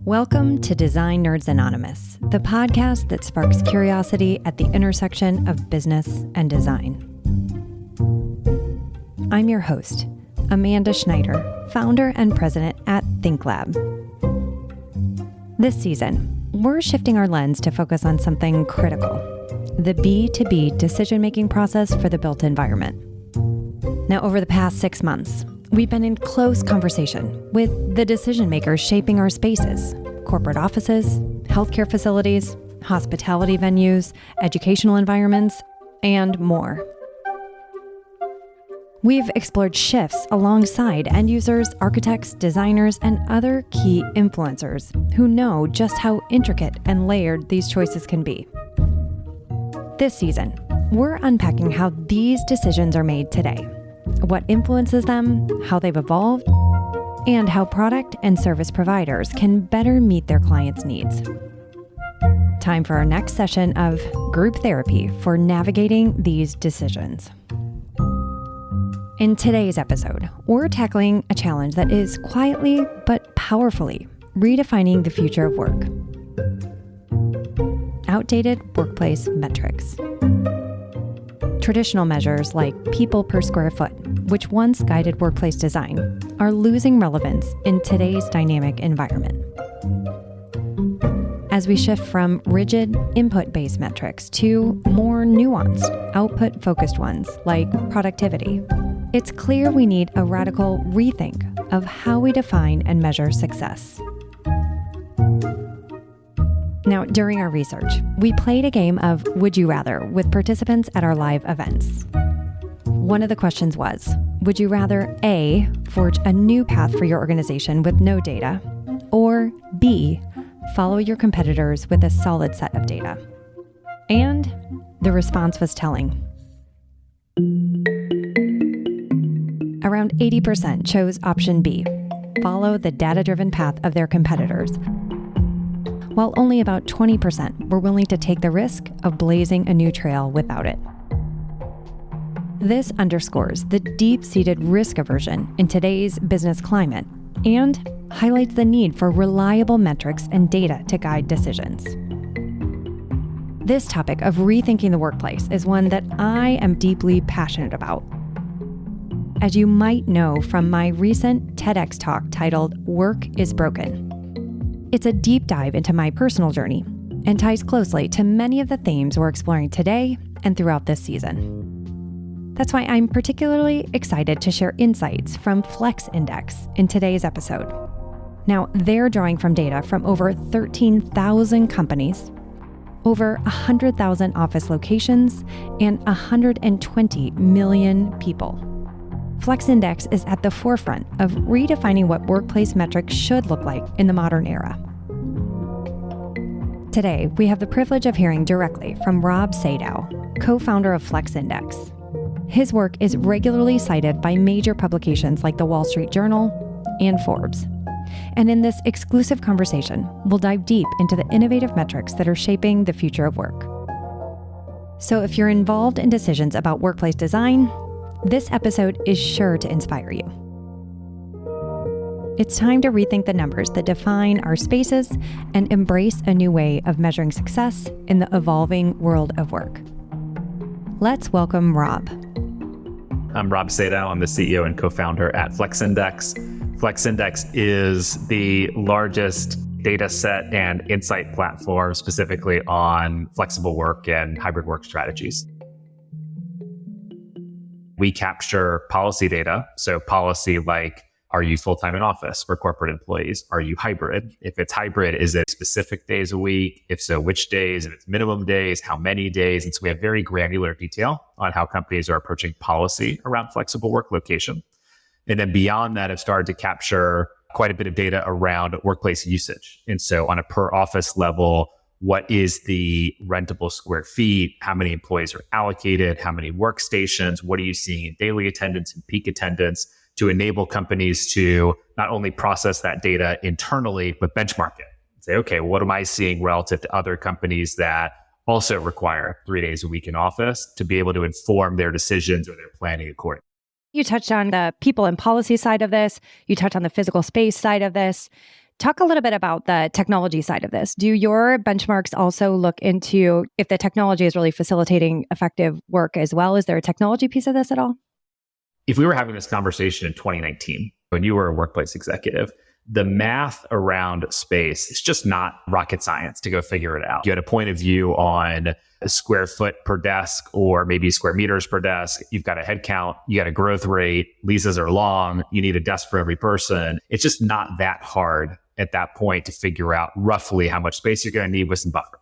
Welcome to Design Nerds Anonymous, the podcast that sparks curiosity at the intersection of business and design. I'm your host, Amanda Schneider, founder and president at ThinkLab. This season, we're shifting our lens to focus on something critical, the B2B decision-making process for the built environment. Now, over the past 6 months, we've been in close conversation with the decision makers shaping our spaces, corporate offices, healthcare facilities, hospitality venues, educational environments, and more. We've explored shifts alongside end users, architects, designers, and other key influencers who know just how intricate and layered these choices can be. This season, we're unpacking how these decisions are made today, what influences them, how they've evolved, and how product and service providers can better meet their clients' needs. Time for our next session of group therapy for navigating these decisions. In today's episode, we're tackling a challenge that is quietly but powerfully redefining the future of work. Outdated workplace metrics. Traditional measures like people per square foot, which once guided workplace design, are losing relevance in today's dynamic environment. As we shift from rigid input-based metrics to more nuanced, output-focused ones like productivity, it's clear we need a radical rethink of how we define and measure success. Now, during our research, we played a game of Would You Rather with participants at our live events. One of the questions was, would you rather A, forge a new path for your organization with no data, or B, follow your competitors with a solid set of data? And the response was telling. Around 80% chose option B, follow the data-driven path of their competitors, while only about 20% were willing to take the risk of blazing a new trail without it. This underscores the deep-seated risk aversion in today's business climate and highlights the need for reliable metrics and data to guide decisions. This topic of rethinking the workplace is one that I am deeply passionate about. As you might know from my recent TEDx talk titled Work is Broken, it's a deep dive into my personal journey and ties closely to many of the themes we're exploring today and throughout this season. That's why I'm particularly excited to share insights from FlexIndex in today's episode. Now, they're drawing from data from over 13,000 companies, over 100,000 office locations, and 120 million people. FlexIndex is at the forefront of redefining what workplace metrics should look like in the modern era. Today, we have the privilege of hearing directly from Rob Sadow, co-founder of FlexIndex. His work is regularly cited by major publications like the Wall Street Journal and Forbes. And in this exclusive conversation, we'll dive deep into the innovative metrics that are shaping the future of work. So if you're involved in decisions about workplace design, this episode is sure to inspire you. It's time to rethink the numbers that define our spaces and embrace a new way of measuring success in the evolving world of work. Let's welcome Rob. I'm Rob Sadow. I'm the CEO and co-founder at FlexIndex. FlexIndex is the largest data set and insight platform specifically on flexible work and hybrid work strategies. We capture policy data, so policy like, are you full-time in office for corporate employees? Are you hybrid? If it's hybrid, is it specific days a week? If so, which days? If it's minimum days, how many days? And so we have very granular detail on how companies are approaching policy around flexible work location. And then beyond that, I've started to capture quite a bit of data around workplace usage. And so on a per office level, what is the rentable square feet? How many employees are allocated? How many workstations? What are you seeing in daily attendance and peak attendance to enable companies to not only process that data internally, but benchmark it? Say, okay, what am I seeing relative to other companies that also require 3 days a week in office to be able to inform their decisions or their planning accordingly? You touched on the people and policy side of this. You touched on the physical space side of this. Talk a little bit about the technology side of this. Do your benchmarks also look into if the technology is really facilitating effective work as well? Is there a technology piece of this at all? If we were having this conversation in 2019, when you were a workplace executive, the math around space is just not rocket science to go figure it out. You had a point of view on a square foot per desk or maybe square meters per desk. You've got a head count, you got a growth rate, leases are long, you need a desk for every person. It's just not that hard at that point to figure out roughly how much space you're going to need with some buffer.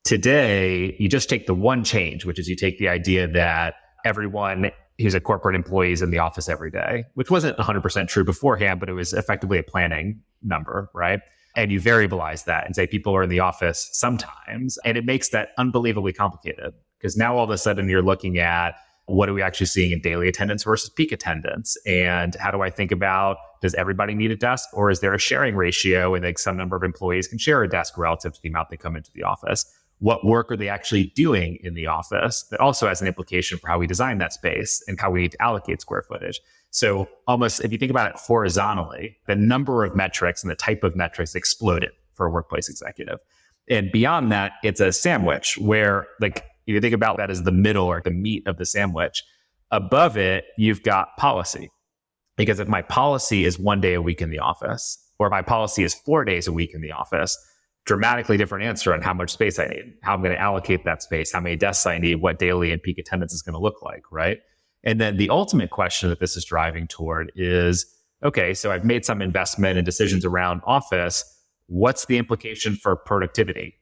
Today, you just take the one change, which is you take the idea that everyone who's a corporate employee is in the office every day, which wasn't 100% true beforehand, but it was effectively a planning number, right? And you variabilize that and say people are in the office sometimes. And it makes that unbelievably complicated because now all of a sudden you're looking at what are we actually seeing in daily attendance versus peak attendance? And how do I think about, does everybody need a desk or is there a sharing ratio and like some number of employees can share a desk relative to the amount they come into the office? What work are they actually doing in the office? That also has an implication for how we design that space and how we need to allocate square footage. So almost, if you think about it horizontally, the number of metrics and the type of metrics exploded for a workplace executive. And beyond that, it's a sandwich where, like, if you think about that as the middle or the meat of the sandwich, above it, you've got policy. Because if my policy is 1 day a week in the office, or my policy is 4 days a week in the office, dramatically different answer on how much space I need, how I'm going to allocate that space, how many desks I need, what daily and peak attendance is going to look like, right? And then the ultimate question that this is driving toward is, okay, so I've made some investment and decisions around office. What's the implication for productivity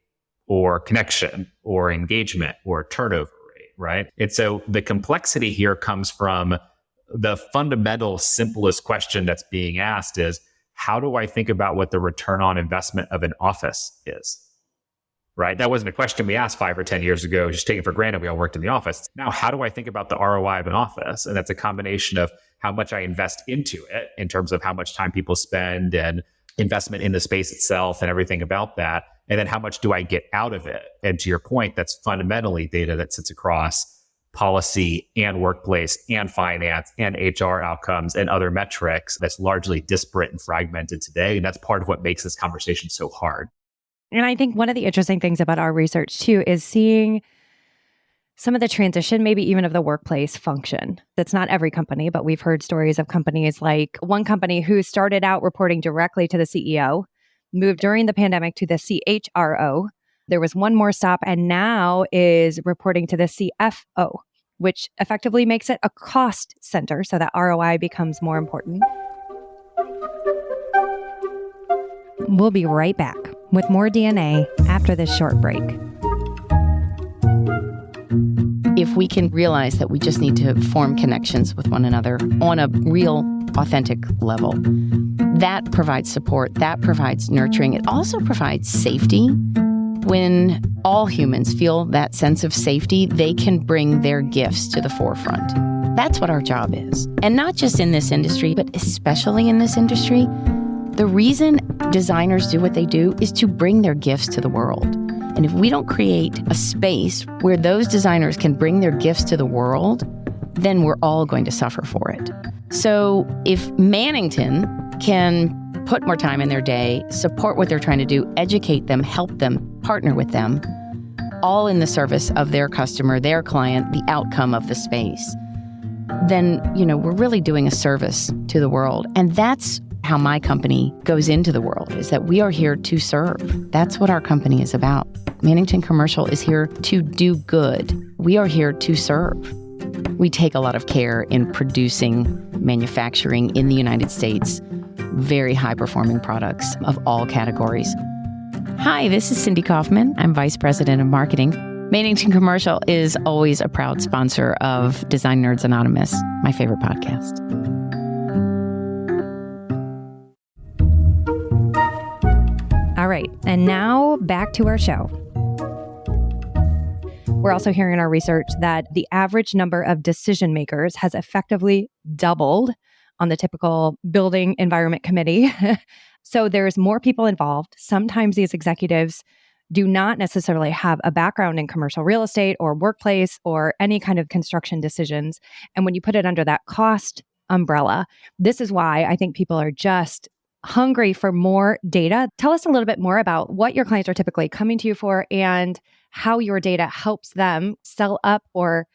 or connection or engagement or turnover rate, right? And so the complexity here comes from the fundamental, simplest question that's being asked is, how do I think about what the return on investment of an office is? Right? That wasn't a question we asked 5 or 10 years ago, just taking for granted we all worked in the office. Now, how do I think about the ROI of an office? And that's a combination of how much I invest into it in terms of how much time people spend and investment in the space itself and everything about that. And then how much do I get out of it? And to your point, that's fundamentally data that sits across policy and workplace and finance and HR outcomes and other metrics that's largely disparate and fragmented today. And that's part of what makes this conversation so hard. And I think one of the interesting things about our research too is seeing some of the transition, maybe even of the workplace function. That's not every company, but we've heard stories of companies like one company who started out reporting directly to the CEO, moved during the pandemic to the CHRO. There was one more stop and now is reporting to the CFO, which effectively makes it a cost center so that ROI becomes more important. We'll be right back with more DNA after this short break. If we can realize that we just need to form connections with one another on a real, authentic level, that provides support, that provides nurturing. It also provides safety. When all humans feel that sense of safety, they can bring their gifts to the forefront. That's what our job is. And not just in this industry, but especially in this industry. The reason designers do what they do is to bring their gifts to the world. And if we don't create a space where those designers can bring their gifts to the world, then we're all going to suffer for it. So if Mannington can put more time in their day, support what they're trying to do, educate them, help them, partner with them, all in the service of their customer, their client, the outcome of the space, then, we're really doing a service to the world. And that's how my company goes into the world, is that we are here to serve. That's what our company is about. Mannington Commercial is here to do good. We are here to serve. We take a lot of care in producing, manufacturing in the United States, very high-performing products of all categories. Hi, this is Cindy Kaufman. I'm Vice President of Marketing. Mannington Commercial is always a proud sponsor of Design Nerds Anonymous, my favorite podcast. All right, and now back to our show. We're also hearing in our research that the average number of decision makers has effectively doubled on the typical building environment committee. So there's more people involved. Sometimes these executives do not necessarily have a background in commercial real estate or workplace or any kind of construction decisions. And when you put it under that cost umbrella, this is why I think people are just hungry for more data. Tell us a little bit more about what your clients are typically coming to you for and how your data helps them sell up or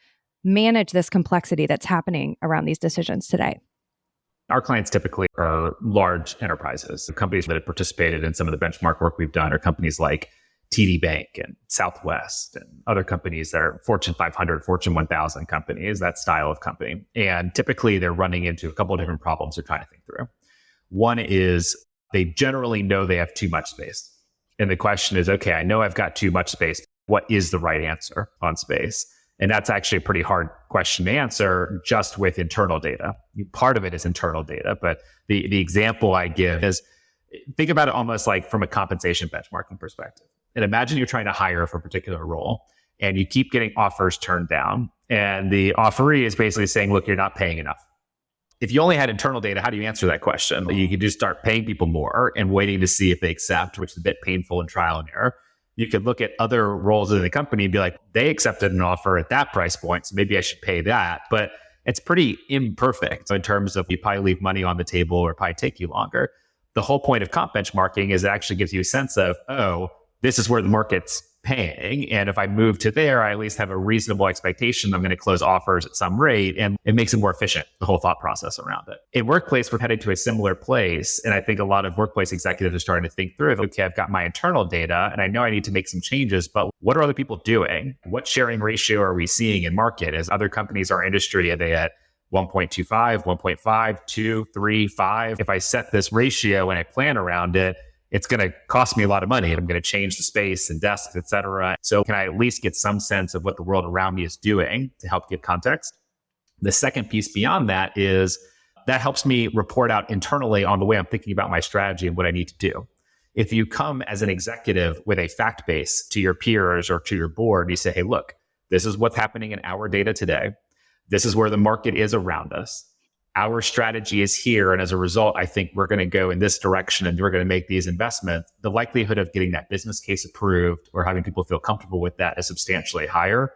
manage this complexity that's happening around these decisions today. Our clients typically are large enterprises. The companies that have participated in some of the benchmark work we've done are companies like TD Bank and Southwest and other companies that are Fortune 500, Fortune 1000 companies, that style of company. And typically they're running into a couple of different problems they're trying to think through. One is they generally know they have too much space. And the question is, okay, I know I've got too much space. What is the right answer on space? And that's actually a pretty hard question to answer just with internal data. Part of it is internal data, but the example I give is, think about it almost like from a compensation benchmarking perspective. And imagine you're trying to hire for a particular role and you keep getting offers turned down. And the offeree is basically saying, look, you're not paying enough. If you only had internal data, how do you answer that question? You could just start paying people more and waiting to see if they accept, which is a bit painful and trial and error. You could look at other roles in the company and be like, they accepted an offer at that price point, so maybe I should pay that. But it's pretty imperfect in terms of you probably leave money on the table or probably take you longer. The whole point of comp benchmarking is it actually gives you a sense of, oh, this is where the market's paying. And if I move to there, I at least have a reasonable expectation I'm going to close offers at some rate. And it makes it more efficient, the whole thought process around it. In workplace, we're headed to a similar place. And I think a lot of workplace executives are starting to think through, okay, I've got my internal data and I know I need to make some changes, but what are other people doing? What sharing ratio are we seeing in market? As other companies, our industry, are they at 1.25, 1.5, 2, 3, 5? If I set this ratio and I plan around it, it's going to cost me a lot of money. I'm going to change the space and desks, et cetera. So can I at least get some sense of what the world around me is doing to help give context? The second piece beyond that is that helps me report out internally on the way I'm thinking about my strategy and what I need to do. If you come as an executive with a fact base to your peers or to your board, you say, hey, look, this is what's happening in our data today. This is where the market is around us. Our strategy is here. And as a result, I think we're going to go in this direction and we're going to make these investments. The likelihood of getting that business case approved or having people feel comfortable with that is substantially higher.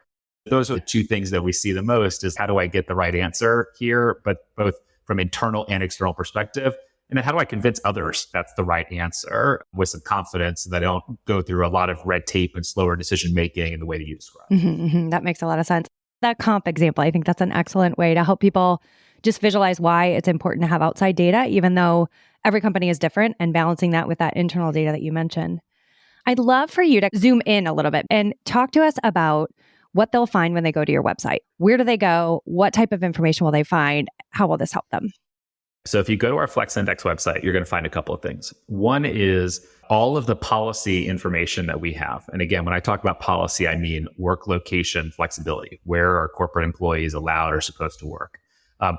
Those are the two things that we see the most is how do I get the right answer here, but both from internal and external perspective. And then how do I convince others that's the right answer with some confidence so that I don't go through a lot of red tape and slower decision making in the way that you described. That makes a lot of sense. That comp example, I think that's an excellent way to help people just visualize why it's important to have outside data, even though every company is different, and balancing that with that internal data that you mentioned. I'd love for you to zoom in a little bit and talk to us about what they'll find when they go to your website. Where do they go? What type of information will they find? How will this help them? So if you go to our FlexIndex website, you're going to find a couple of things. One is all of the policy information that we have. And again, when I talk about policy, I mean work location flexibility. Where are corporate employees allowed or supposed to work?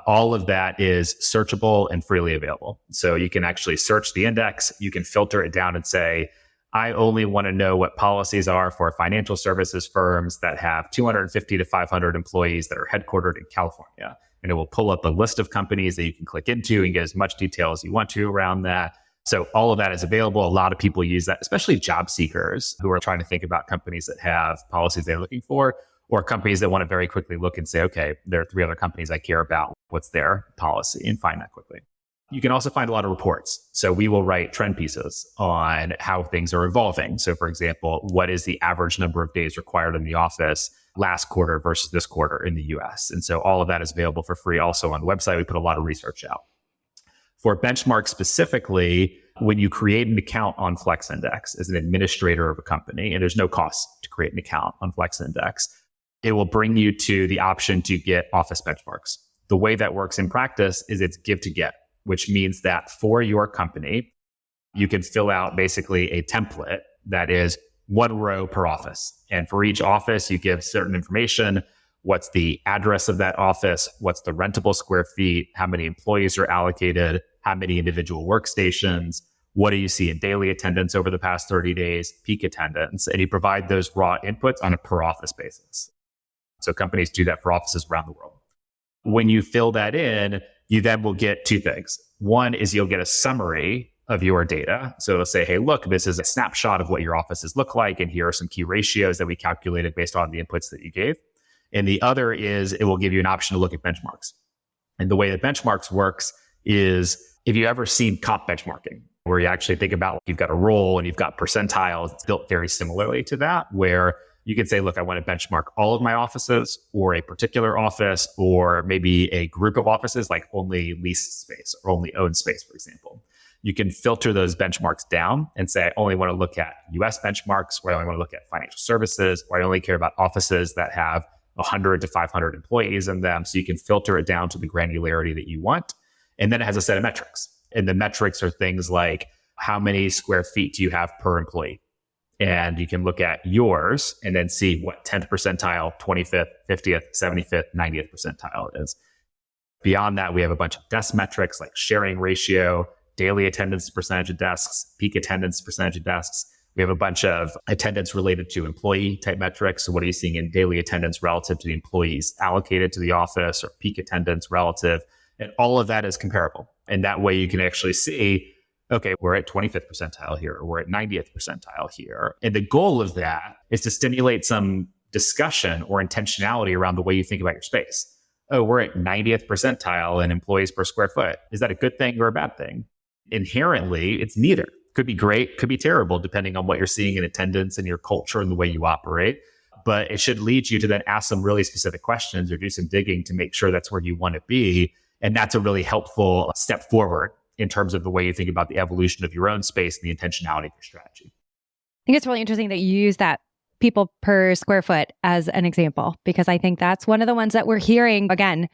All of that is searchable and freely available. So you can actually search the index. You can filter it down and say, I only want to know what policies are for financial services firms that have 250 to 500 employees that are headquartered in California. And it will pull up a list of companies that you can click into and get as much detail as you want to around that. So all of that is available. A lot of people use that, especially job seekers who are trying to think about companies that have policies they're looking for, or companies that want to very quickly look and say, okay, there are 3 other companies I care about. What's their policy? And find that quickly. You can also find a lot of reports. So we will write trend pieces on how things are evolving. So for example, what is the average number of days required in the office last quarter versus this quarter in the US? And so all of that is available for free. Also on the website, we put a lot of research out. For benchmark specifically, when you create an account on FlexIndex as an administrator of a company, and there's no cost to create an account on FlexIndex, it will bring you to the option to get office benchmarks. The way that works in practice is it's give to get, which means that for your company, you can fill out basically a template that is 1 row per office. And for each office, you give certain information. What's the address of that office? What's the rentable square feet? How many employees are allocated? How many individual workstations? What do you see in daily attendance over the past 30 days, peak attendance? And you provide those raw inputs on a per office basis. So companies do that for offices around the world. When you fill that in, you then will get 2 things. One is you'll get a summary of your data. So it'll say, hey, look, this is a snapshot of what your offices look like. And here are some key ratios that we calculated based on the inputs that you gave. And the other is it will give you an option to look at benchmarks. And the way that benchmarks works is If you ever seen comp benchmarking, where you actually think about you've got a role and you've got percentiles, it's built very similarly to that, where you can say, look, I want to benchmark all of my offices or a particular office or maybe a group of offices, like only leased space or only owned space, for example. You can filter those benchmarks down and say, I only want to look at US benchmarks, or I only want to look at financial services, or I only care about offices that have 100 to 500 employees in them. So you can filter it down to the granularity that you want. And then it has a set of metrics. And the metrics are things like how many square feet do you have per employee? And you can look at yours and then see what 10th percentile, 25th, 50th, 75th, 90th percentile it is. Beyond that, we have a bunch of desk metrics like sharing ratio, daily attendance percentage of desks, peak attendance percentage of desks. We have a bunch of attendance related to employee type metrics. So what are you seeing in daily attendance relative to the employees allocated to the office, or peak attendance relative? And all of that is comparable. And that way you can actually see, okay, we're at 25th percentile here, or we're at 90th percentile here. And the goal of that is to stimulate some discussion or intentionality around the way you think about your space. Oh, we're at 90th percentile in employees per square foot. Is that a good thing or a bad thing? Inherently, it's neither. Could be great, could be terrible, depending on what you're seeing in attendance and your culture and the way you operate. But it should lead you to then ask some really specific questions or do some digging to make sure that's where you want to be. And that's a really helpful step forward in terms of the way you think about the evolution of your own space and the intentionality of your strategy. I think it's really interesting that you use that people per square foot as an example, because I think that's one of the ones that we're hearing. Again,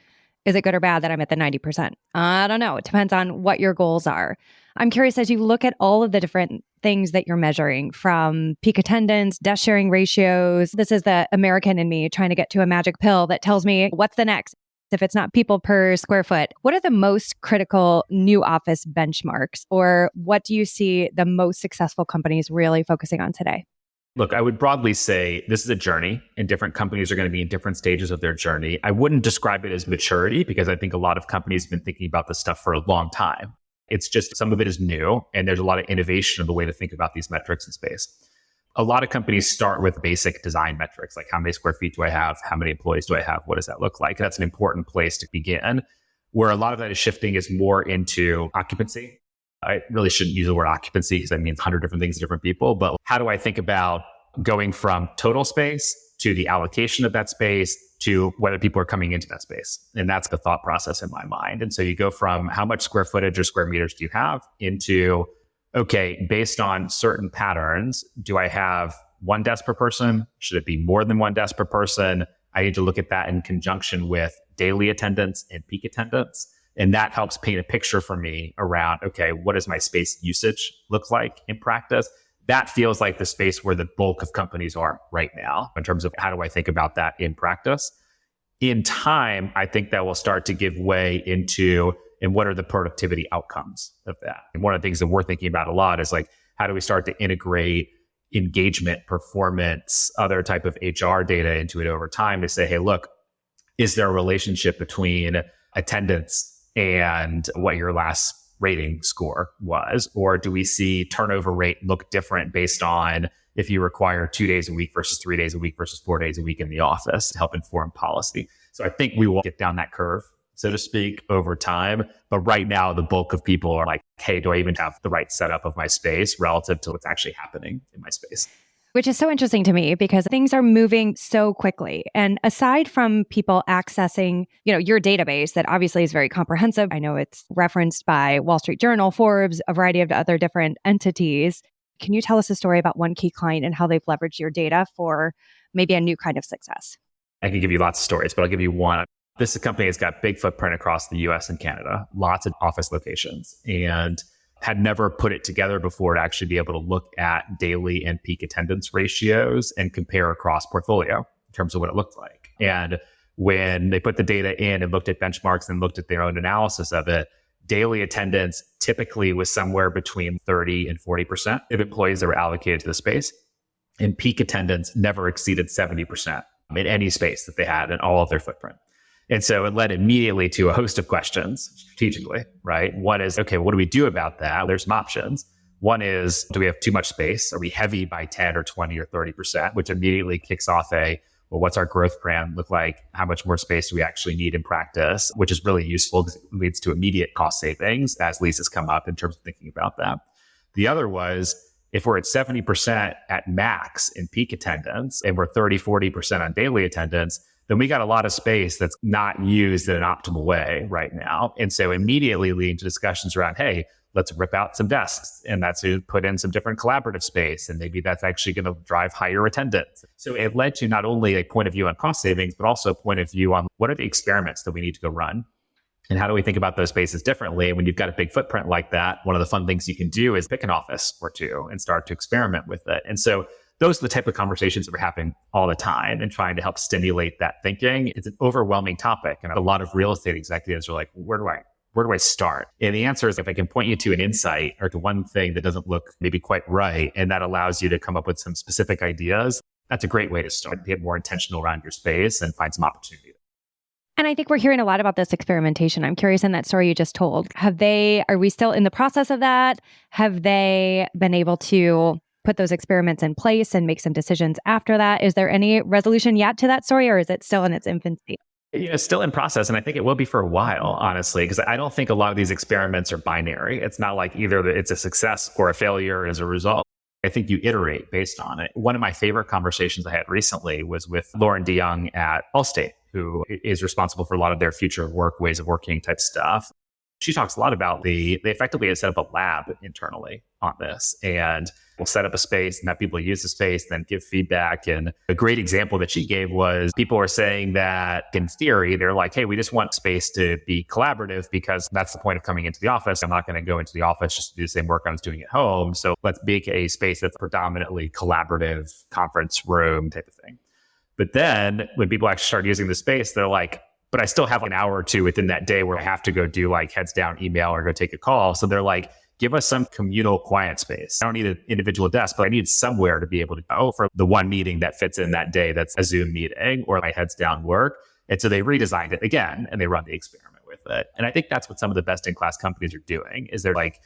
is it good or bad that I'm at the 90%? I don't know. It depends on what your goals are. I'm curious, as you look at all of the different things that you're measuring, from peak attendance, desk sharing ratios. This is the American in me trying to get to a magic pill that tells me what's the next. If it's not people per square foot, what are the most critical new office benchmarks, or what do you see the most successful companies really focusing on today? Look, I would broadly say this is a journey, and different companies are going to be in different stages of their journey. I wouldn't describe it as maturity, because I think a lot of companies have been thinking about this stuff for a long time. It's just some of it is new, and there's a lot of innovation in the way to think about these metrics in space. A lot of companies start with basic design metrics, like how many square feet do I have? How many employees do I have? What does that look like? That's an important place to begin. Where a lot of that is shifting is more into occupancy. I really shouldn't use the word occupancy because that means 100 different things to different people. But how do I think about going from total space to the allocation of that space to whether people are coming into that space? And that's the thought process in my mind. And so you go from how much square footage or square meters do you have into, okay, based on certain patterns, do I have one desk per person? Should it be more than one desk per person? I need to look at that in conjunction with daily attendance and peak attendance. And that helps paint a picture for me around, okay, what does my space usage look like in practice? That feels like the space where the bulk of companies are right now in terms of how do I think about that in practice. In time, I think that will start to give way into, and what are the productivity outcomes of that? And one of the things that we're thinking about a lot is like, how do we start to integrate engagement, performance, other type of HR data into it over time to say, hey, look, is there a relationship between attendance and what your last rating score was? Or do we see turnover rate look different based on if you require 2 days a week versus 3 days a week versus 4 days a week in the office to help inform policy? So I think we will get down that curve, so to speak, over time. But right now, the bulk of people are like, hey, do I even have the right setup of my space relative to what's actually happening in my space? Which is so interesting to me because things are moving so quickly. And aside from people accessing, your database that obviously is very comprehensive. I know it's referenced by Wall Street Journal, Forbes, a variety of other different entities. Can you tell us a story about one key client and how they've leveraged your data for maybe a new kind of success? I can give you lots of stories, but I'll give you one. This is a company that's got big footprint across the US and Canada, lots of office locations, and had never put it together before to actually be able to look at daily and peak attendance ratios and compare across portfolio in terms of what it looked like. And when they put the data in and looked at benchmarks and looked at their own analysis of it, daily attendance typically was somewhere between 30 and 40% of employees that were allocated to the space. And peak attendance never exceeded 70% in any space that they had in all of their footprint. And so it led immediately to a host of questions strategically, right? One is, okay, what do we do about that? There's some options. One is, do we have too much space? Are we heavy by 10 or 20 or 30%, which immediately kicks off well, what's our growth plan look like? How much more space do we actually need in practice? Which is really useful because it leads to immediate cost savings as leases come up in terms of thinking about that. The other was, if we're at 70% at max in peak attendance and we're 30-40% on daily attendance, then we got a lot of space that's not used in an optimal way right now. And so immediately leading to discussions around, hey, let's rip out some desks and that's to put in some different collaborative space. And maybe that's actually going to drive higher attendance. So it led to not only a point of view on cost savings, but also a point of view on what are the experiments that we need to go run. And how do we think about those spaces differently? And when you've got a big footprint like that, one of the fun things you can do is pick an office or two and start to experiment with it. And so those are the type of conversations that we're having all the time and trying to help stimulate that thinking. It's an overwhelming topic. And a lot of real estate executives are like, where do I start? And the answer is, if I can point you to an insight or to one thing that doesn't look maybe quite right, and that allows you to come up with some specific ideas, that's a great way to start. Get more intentional around your space and find some opportunity. And I think we're hearing a lot about this experimentation. I'm curious, in that story you just told, are we still in the process of that? Have they been able to put those experiments in place and make some decisions after that? Is there any resolution yet to that story, or is it still in its infancy? It's still in process, and I think it will be for a while, honestly, because I don't think a lot of these experiments are binary. It's not like either it's a success or a failure as a result. I think you iterate based on it. One of my favorite conversations I had recently was with Lauren DeYoung at Allstate, who is responsible for a lot of their future of work, ways of working type stuff. She talks a lot about they effectively had set up a lab internally on this, and we'll set up a space and have people use the space, then give feedback. And a great example that she gave was people were saying that in theory, they're like, hey, we just want space to be collaborative because that's the point of coming into the office. I'm not going to go into the office just to do the same work I was doing at home. So let's make a space that's predominantly collaborative conference room type of thing. But then when people actually start using the space, they're like, but I still have an hour or two within that day where I have to go do like heads down email or go take a call. So they're like, give us some communal quiet space. I don't need an individual desk, but I need somewhere to be able to go for the one meeting that fits in that day that's a Zoom meeting or my heads down work. And so they redesigned it again and they run the experiment with it. And I think that's what some of the best in class companies are doing, is they're like,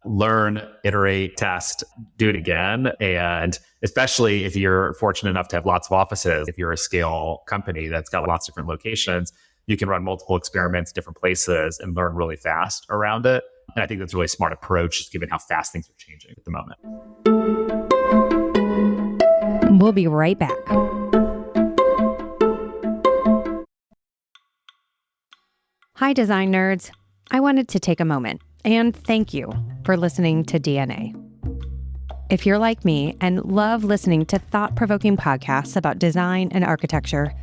learn, iterate, test, do it again. And especially if you're fortunate enough to have lots of offices, if you're a scale company that's got lots of different locations, you can run multiple experiments, different places, and learn really fast around it. And I think that's a really smart approach, just given how fast things are changing at the moment. We'll be right back. Hi, design nerds. I wanted to take a moment and thank you for listening to DNA. If you're like me and love listening to thought-provoking podcasts about design and architecture,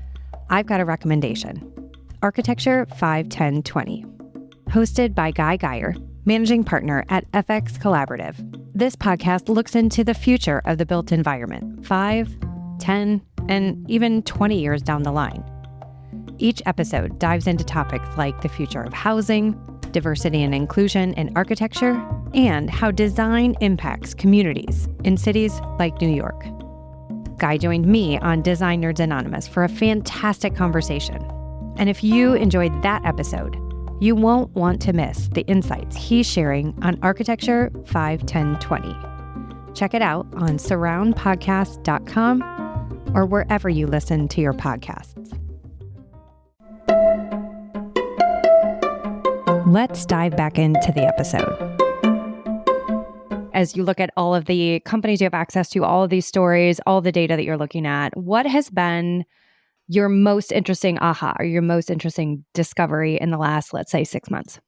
I've got a recommendation. Architecture 5-10-20. Hosted by Guy Geyer, managing partner at FX Collaborative. This podcast looks into the future of the built environment, 5, 10, and even 20 years down the line. Each episode dives into topics like the future of housing, diversity and inclusion in architecture, and how design impacts communities in cities like New York. Guy joined me on Design Nerds Anonymous for a fantastic conversation. And if you enjoyed that episode, you won't want to miss the insights he's sharing on Architecture 5-10-20. Check it out on surroundpodcast.com or wherever you listen to your podcasts. Let's dive back into the episode. As you look at all of the companies you have access to, all of these stories, all the data that you're looking at, what has been your most interesting aha or your most interesting discovery in the last, let's say, 6 months?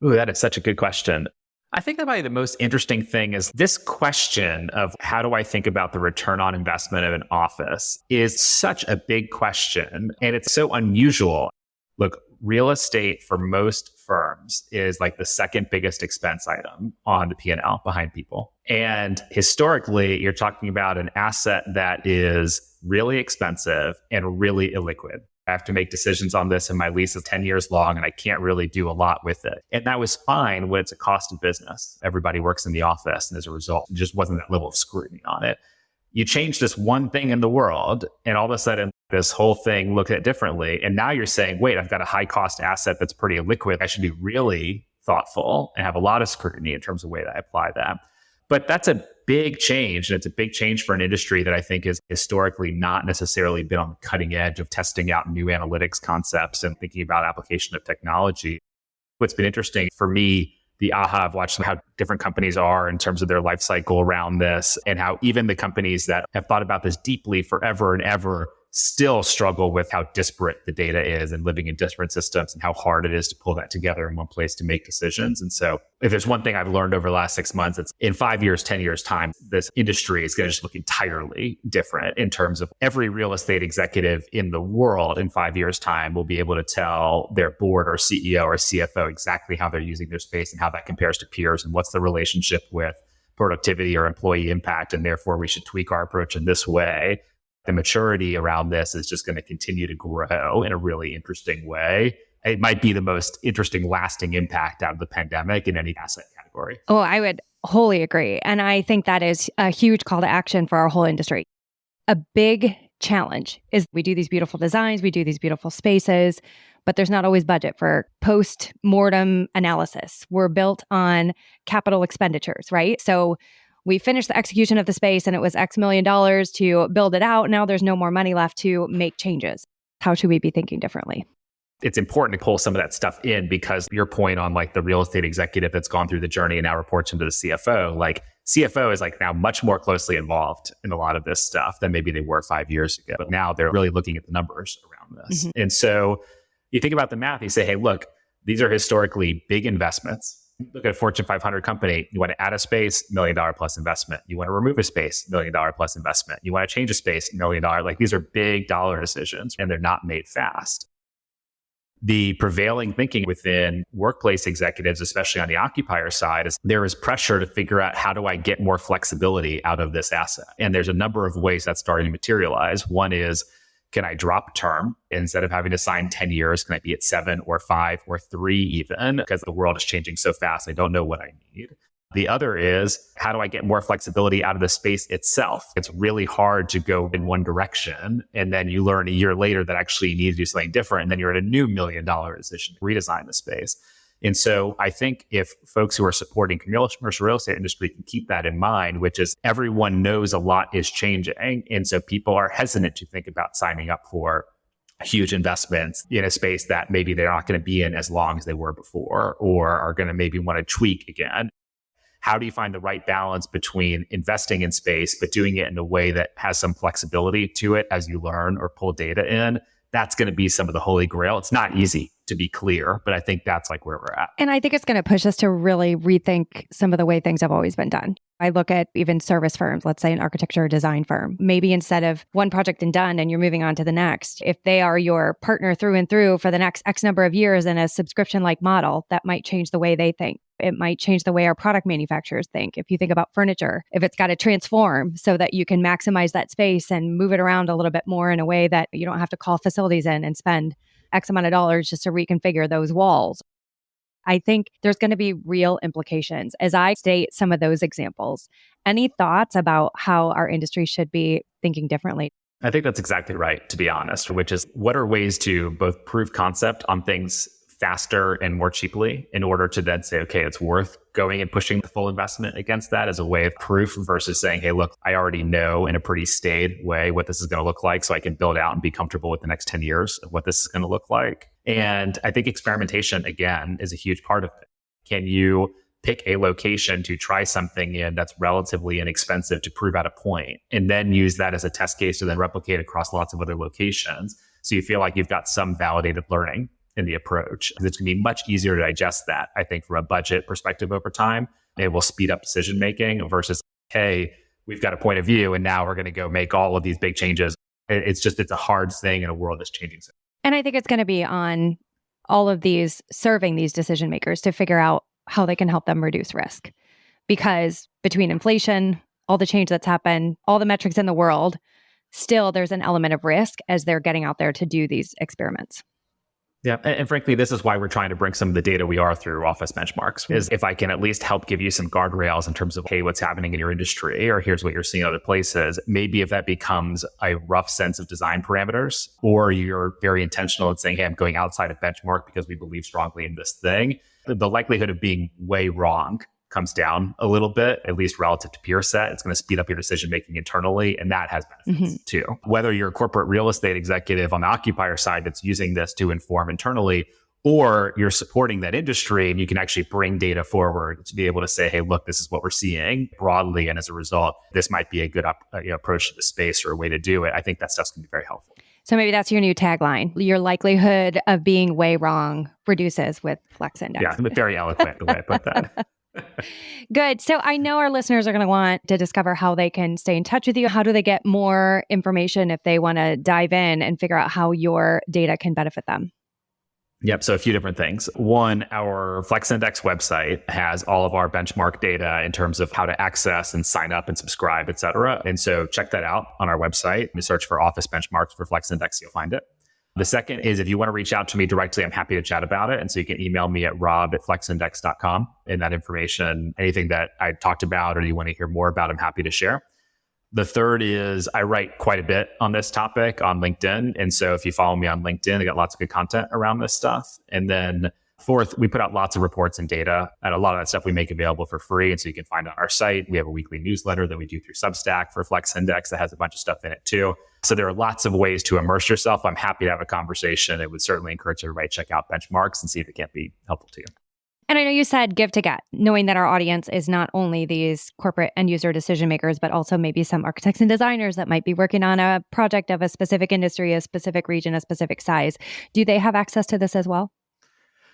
Ooh, that is such a good question. I think that probably the most interesting thing is this question of how do I think about the return on investment of an office is such a big question, and it's so unusual. Look, real estate for most firms is like the second biggest expense item on the P&L behind people. And historically, you're talking about an asset that is really expensive and really illiquid. I have to make decisions on this and my lease is 10 years long and I can't really do a lot with it. And that was fine when it's a cost of business. Everybody works in the office, and as a result, it just wasn't that level of scrutiny on it. You change this one thing in the world and all of a sudden this whole thing looked at differently. And now you're saying, wait, I've got a high cost asset that's pretty illiquid. I should be really thoughtful and have a lot of scrutiny in terms of the way that I apply that. But that's a big change. And it's a big change for an industry that I think is historically not necessarily been on the cutting edge of testing out new analytics concepts and thinking about application of technology. What's been interesting for me, the aha of watching how different companies are in terms of their life cycle around this, and how even the companies that have thought about this deeply forever and ever still struggle with how disparate the data is and living in different systems and how hard it is to pull that together in one place to make decisions. And so if there's one thing I've learned over the last 6 months, it's in 5 years, 10 years time, this industry is going to just look entirely different in terms of every real estate executive in the world in 5 years time will be able to tell their board or CEO or CFO exactly how they're using their space and how that compares to peers and what's the relationship with productivity or employee impact. And therefore we should tweak our approach in this way. The maturity around this is just going to continue to grow in a really interesting way. It might be the most interesting lasting impact out of the pandemic in any asset category. Oh, I would wholly agree. And I think that is a huge call to action for our whole industry. A big challenge is we do these beautiful designs, we do these beautiful spaces, but there's not always budget for post-mortem analysis. We're built on capital expenditures, right? So we finished the execution of the space and it was X million dollars to build it out. Now there's no more money left to make changes. How should we be thinking differently? It's important to pull some of that stuff in because your point on like the real estate executive that's gone through the journey and now reports into the CFO, like CFO is like now much more closely involved in a lot of this stuff than maybe they were 5 years ago. But now they're really looking at the numbers around this. Mm-hmm. And so you think about the math, you say, hey, look, these are historically big investments. Look at a Fortune 500 company. You want to add a space, $1 million plus investment. You want to remove a space, $1 million plus investment. You want to change a space, $1 million. Like these are big dollar decisions and they're not made fast. The prevailing thinking within workplace executives, especially on the occupier side, is there is pressure to figure out how do I get more flexibility out of this asset? And there's a number of ways that's starting to materialize. One is, can I drop term? Instead of having to sign 10 years, can I be at 7 or 5 or 3 even? Because the world is changing so fast, I don't know what I need. The other is, how do I get more flexibility out of the space itself? It's really hard to go in one direction. And then you learn a year later that actually you need to do something different. And then you're at a new $1 million decision to redesign the space. And so I think if folks who are supporting commercial real estate industry can keep that in mind, which is everyone knows a lot is changing. And so people are hesitant to think about signing up for huge investments in a space that maybe they're not going to be in as long as they were before, or are going to maybe want to tweak again. How do you find the right balance between investing in space, but doing it in a way that has some flexibility to it as you learn or pull data in? That's going to be some of the holy grail. It's not easy, to be clear, but I think that's like where we're at. And I think it's going to push us to really rethink some of the way things have always been done. I look at even service firms, let's say an architecture or design firm. Maybe instead of one project and done and you're moving on to the next, if they are your partner through and through for the next X number of years in a subscription-like model, that might change the way they think. It might change the way our product manufacturers think. If you think about furniture, if it's got to transform so that you can maximize that space and move it around a little bit more in a way that you don't have to call facilities in and spend X amount of dollars just to reconfigure those walls. I think there's going to be real implications as I state some of those examples. Any thoughts about how our industry should be thinking differently? I think that's exactly right, to be honest, which is what are ways to both prove concept on things faster and more cheaply in order to then say, okay, it's worth going and pushing the full investment against that as a way of proof versus saying, hey, look, I already know in a pretty staid way what this is going to look like, so I can build out and be comfortable with the next 10 years of what this is going to look like. And I think experimentation, again, is a huge part of it. Can you pick a location to try something in that's relatively inexpensive to prove out a point, and then use that as a test case to then replicate across lots of other locations so you feel like you've got some validated learning in the approach? It's going to be much easier to digest that, I think, from a budget perspective over time. It will speed up decision making versus, hey, we've got a point of view and now we're going to go make all of these big changes. It's a hard thing in a world that's changing so. And I think it's going to be on all of these serving these decision makers to figure out how they can help them reduce risk. Because between inflation, all the change that's happened, all the metrics in the world, still there's an element of risk as they're getting out there to do these experiments. Yeah. And frankly, this is why we're trying to bring some of the data we are through office benchmarks, is if I can at least help give you some guardrails in terms of, hey, what's happening in your industry, or here's what you're seeing in other places. Maybe if that becomes a rough sense of design parameters, or you're very intentional in saying, hey, I'm going outside of benchmark because we believe strongly in this thing, the likelihood of being way wrong comes down a little bit, at least relative to peer set. It's going to speed up your decision making internally, and that has benefits too. Whether you're a corporate real estate executive on the occupier side that's using this to inform internally, or you're supporting that industry and you can actually bring data forward to be able to say, hey, look, this is what we're seeing broadly. And as a result, this might be a good approach to the space or a way to do it. I think that stuff's going to be very helpful. So maybe that's your new tagline. Your likelihood of being way wrong reduces with FlexIndex. Yeah, very eloquent the way I put that. Good. So I know our listeners are going to want to discover how they can stay in touch with you. How do they get more information if they want to dive in and figure out how your data can benefit them? Yep. So a few different things. One, our FlexIndex website has all of our benchmark data in terms of how to access and sign up and subscribe, et cetera. And so check that out on our website. You search for office benchmarks for FlexIndex, you'll find it. The second is if you want to reach out to me directly, I'm happy to chat about it. And so you can email me at rob@flexindex.com. And that information, anything that I talked about or you want to hear more about, I'm happy to share. The third is I write quite a bit on this topic on LinkedIn. And so if you follow me on LinkedIn, I got lots of good content around this stuff. And then fourth, we put out lots of reports and data, and a lot of that stuff we make available for free. And so you can find it on our site. We have a weekly newsletter that we do through Substack for FlexIndex that has a bunch of stuff in it too. So there are lots of ways to immerse yourself. I'm happy to have a conversation. It would certainly encourage everybody to check out benchmarks and see if it can't be helpful to you. And I know you said give to get, knowing that our audience is not only these corporate end user decision makers, but also maybe some architects and designers that might be working on a project of a specific industry, a specific region, a specific size. Do they have access to this as well?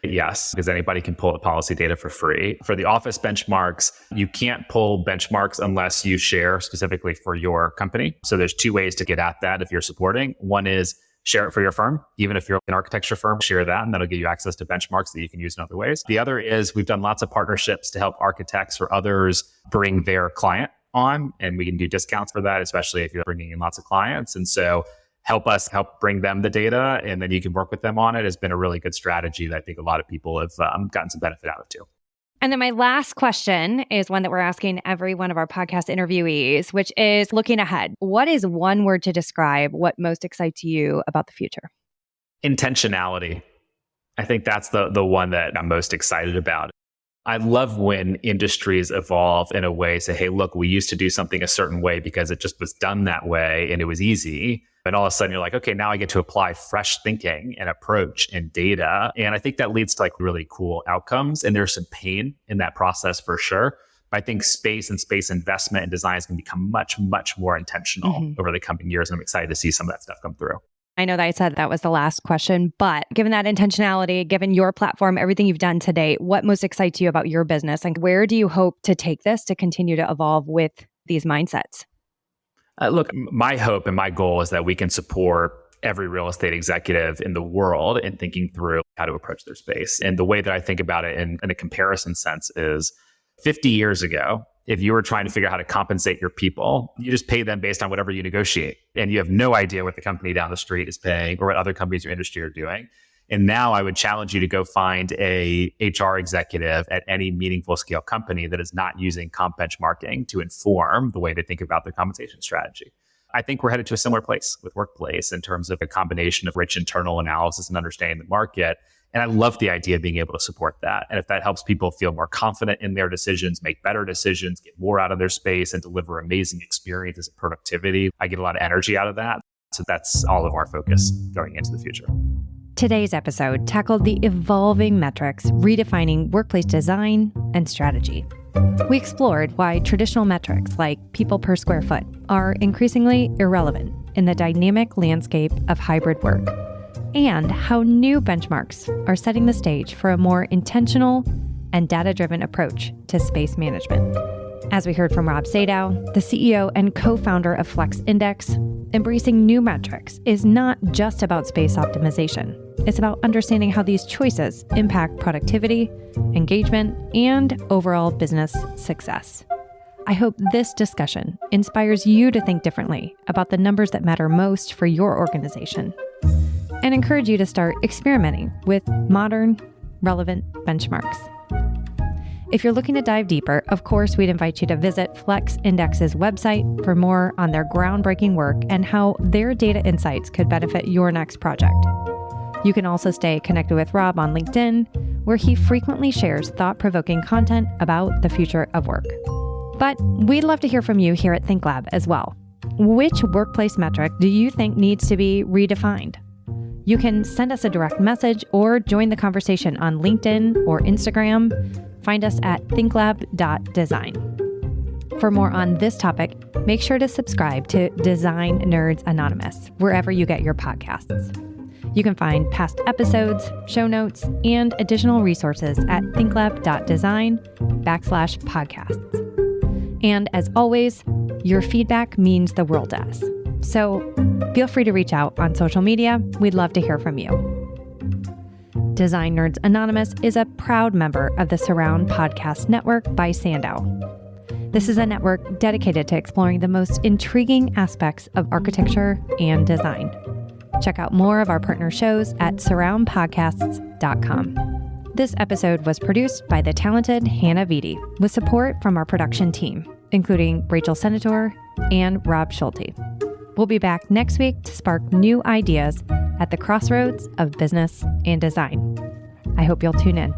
Yes, because anybody can pull the policy data for free. For the office benchmarks, you can't pull benchmarks unless you share specifically for your company. So there's two ways to get at that if you're supporting. One is share it for your firm. Even if you're an architecture firm, share that, and that'll give you access to benchmarks that you can use in other ways. The other is we've done lots of partnerships to help architects or others bring their client on, and we can do discounts for that, especially if you're bringing in lots of clients. And so help us help bring them the data, and then you can work with them on it has been a really good strategy that I think a lot of people have gotten some benefit out of too. And then my last question is one that we're asking every one of our podcast interviewees, which is looking ahead. What is one word to describe what most excites you about the future? Intentionality. I think that's the one that I'm most excited about. I love when industries evolve in a way, say, hey, look, we used to do something a certain way because it just was done that way and it was easy. And all of a sudden you're like, okay, now I get to apply fresh thinking and approach and data. And I think that leads to like really cool outcomes. And there's some pain in that process for sure. But I think space and space investment and design is going to become much, much more intentional over the coming years. And I'm excited to see some of that stuff come through. I know that I said that was the last question, but given that intentionality, given your platform, everything you've done today, what most excites you about your business? And where do you hope to take this to continue to evolve with these mindsets? Look, my hope and my goal is that we can support every real estate executive in the world in thinking through how to approach their space. And the way that I think about it in a comparison sense is 50 years ago, if you were trying to figure out how to compensate your people, you just pay them based on whatever you negotiate. And you have no idea what the company down the street is paying or what other companies in your industry are doing. And now I would challenge you to go find a HR executive at any meaningful scale company that is not using comp benchmarking to inform the way they think about their compensation strategy. I think we're headed to a similar place with Workplace in terms of a combination of rich internal analysis and understanding the market. And I love the idea of being able to support that. And if that helps people feel more confident in their decisions, make better decisions, get more out of their space, and deliver amazing experiences and productivity, I get a lot of energy out of that. So that's all of our focus going into the future. Today's episode tackled the evolving metrics redefining workplace design and strategy. We explored why traditional metrics like people per square foot are increasingly irrelevant in the dynamic landscape of hybrid work, and how new benchmarks are setting the stage for a more intentional and data-driven approach to space management. As we heard from Rob Sadow, the CEO and co-founder of FlexIndex, embracing new metrics is not just about space optimization. It's about understanding how these choices impact productivity, engagement, and overall business success. I hope this discussion inspires you to think differently about the numbers that matter most for your organization, and encourage you to start experimenting with modern, relevant benchmarks. If you're looking to dive deeper, of course, we'd invite you to visit FlexIndex's website for more on their groundbreaking work and how their data insights could benefit your next project. You can also stay connected with Rob on LinkedIn, where he frequently shares thought-provoking content about the future of work. But we'd love to hear from you here at ThinkLab as well. Which workplace metric do you think needs to be redefined? You can send us a direct message or join the conversation on LinkedIn or Instagram. Find us at thinklab.design. For more on this topic, make sure to subscribe to Design Nerds Anonymous, wherever you get your podcasts. You can find past episodes, show notes, and additional resources at thinklab.design/podcasts. And as always, your feedback means the world to us. So feel free to reach out on social media. We'd love to hear from you. Design Nerds Anonymous is a proud member of the Surround Podcast Network by Sadow. This is a network dedicated to exploring the most intriguing aspects of architecture and design. Check out more of our partner shows at surroundpodcasts.com. This episode was produced by the talented Hannah Vitti with support from our production team, including Rachel Senator and Rob Schulte. We'll be back next week to spark new ideas at the crossroads of business and design. I hope you'll tune in.